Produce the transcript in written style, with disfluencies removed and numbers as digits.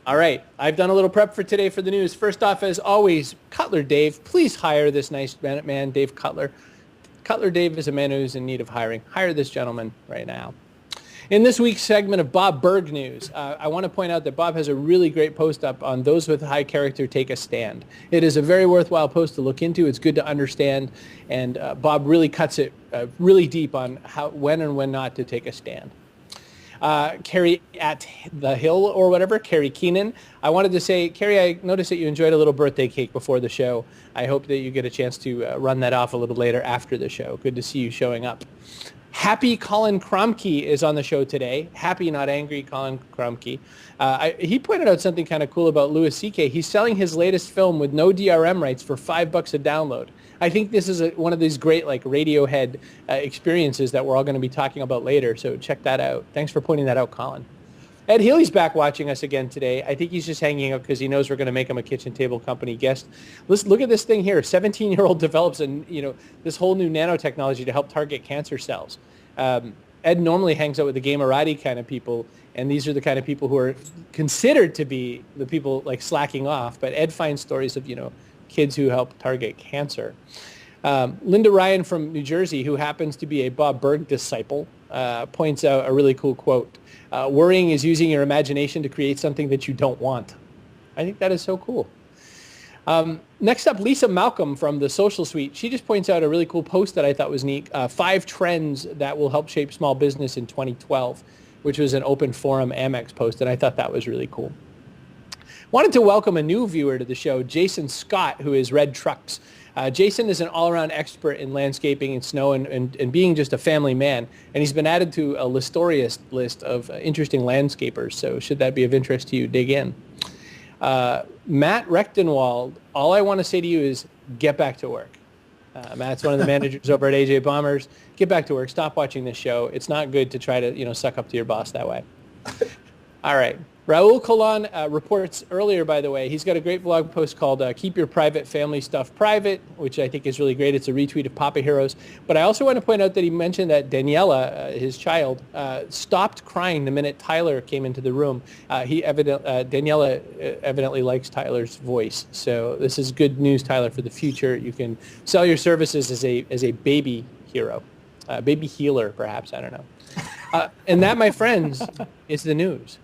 All right, I've done a little prep for today for the news. First off, as always, Cutler Dave, please hire this nice man, Dave Cutler. Cutler Dave is a man who's in need of hiring. Hire this gentleman right now. In this week's segment of Bob Berg News, I want to point out that Bob has a really great post up on those with high character take a stand. It is a very worthwhile post to look into. It's good to understand, and Bob really cuts it really deep on how, when and when not to take a stand. Carrie at the Hill or whatever, Carrie Keenan. I wanted to say, Carrie, I noticed that you enjoyed a little birthday cake before the show. I hope that you get a chance to run that off a little later after the show. Good to see you showing up. Happy Colin Kromke is on the show today. Happy, not angry, Colin Kromke. He pointed out something kind of cool about Louis C.K. He's selling his latest film with no DRM rights for $5 a download. I think this is one of these great like Radiohead experiences that we're all going to be talking about later. So check that out. Thanks for pointing that out, Colin. Ed Healy's back watching us again today. I think he's just hanging out because he knows we're going to make him a Kitchen Table Company guest. Let's look at this thing here. 17-year-old develops this whole new nanotechnology to help target cancer cells. Ed normally hangs out with the gamerati kind of people, and these are the kind of people who are considered to be the people like slacking off. But Ed finds stories of kids who help target cancer. Linda Ryan from New Jersey, who happens to be a Bob Berg disciple, points out a really cool quote. Worrying is using your imagination to create something that you don't want. I think that is so cool. Next up, Lisa Malcolm from the Social Suite. She just points out a really cool post that I thought was neat. 5 trends that will help shape small business in 2012, which was an open forum Amex post, and I thought that was really cool. Wanted to welcome a new viewer to the show, Jason Scott, who is Red Trucks. Jason is an all-around expert in landscaping and snow and being just a family man. And he's been added to a Listorious list of interesting landscapers. So should that be of interest to you, dig in. Matt Rechtenwald, all I want to say to you is get back to work. Matt's one of the managers over at AJ Bombers. Get back to work. Stop watching this show. It's not good to try to suck up to your boss that way. All right. Raul Colon reports earlier, by the way, he's got a great blog post called Keep Your Private Family Stuff Private, which I think is really great. It's a retweet of Papa Heroes. But I also want to point out that he mentioned that Daniela, his child, stopped crying the minute Tyler came into the room. Daniela evidently likes Tyler's voice. So this is good news, Tyler, for the future. You can sell your services as a baby hero, baby healer, perhaps. I don't know. And that, my friends, is the news.